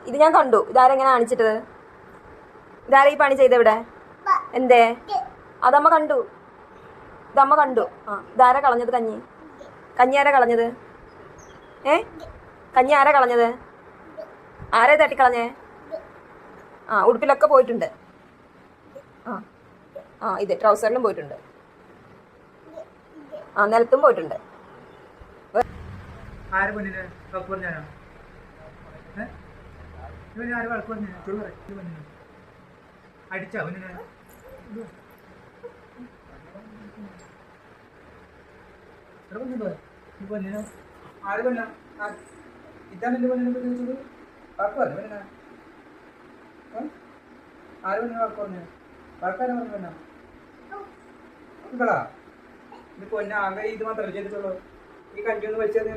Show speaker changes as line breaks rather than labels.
ഇത് ഞാൻ കണ്ടു. ഇതാരെങ്ങനെ കാണിച്ചിട്ടത്? ഇതാരെ ഈ പണി ചെയ്തെവിടെ? എന്തേ? അതമ്മ കണ്ടു. ഇതമ്മ കണ്ടു. ഇതാരാ കളഞ്ഞത് കഞ്ഞി? കഞ്ഞി ആരാ കളഞ്ഞത്? കഞ്ഞി ആരാ കളഞ്ഞത്? ആരാ തട്ടിക്കളഞ്ഞേ? ഉടുപ്പിലൊക്കെ പോയിട്ടുണ്ട്. ഇത് ട്രൗസറിലും പോയിട്ടുണ്ട്. നിലത്തും പോയിട്ടുണ്ട്.
ഇത് പൊന്നാകെ ഇത് മാത്രമല്ല ചെയ്തിട്ടുള്ളൂ. ഈ കഞ്ചി ഒന്ന് വലിച്ചത്